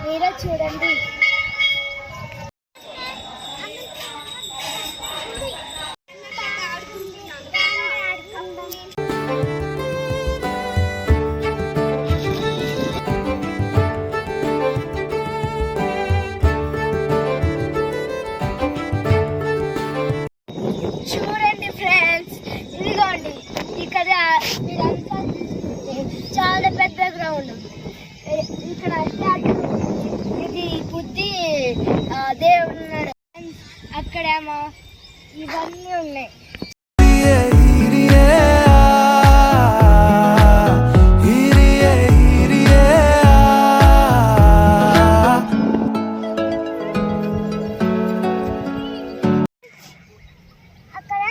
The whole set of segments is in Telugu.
మీరే చూడండి. చూడండి ఫ్రెండ్స్, ఇదిగోండి ఇక్కడ మీరంతా చాలా పెద్ద గ్రౌండ్. ఇక్కడ ఇది బుద్ధి దేవుడు ఉన్నాడు. అక్కడేమో ఇవన్నీ ఉన్నాయి. అక్కడ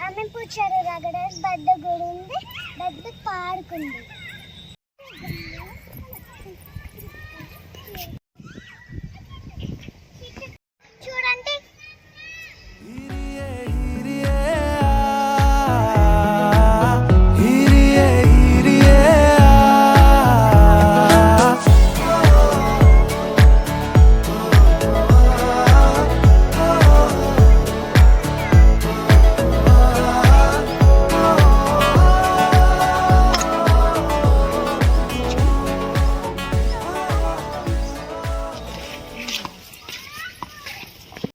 అమ్మిపూచారు అక్కడ పెద్ద గుడి ఉంది, పెద్ద పార్క్ ఉంది.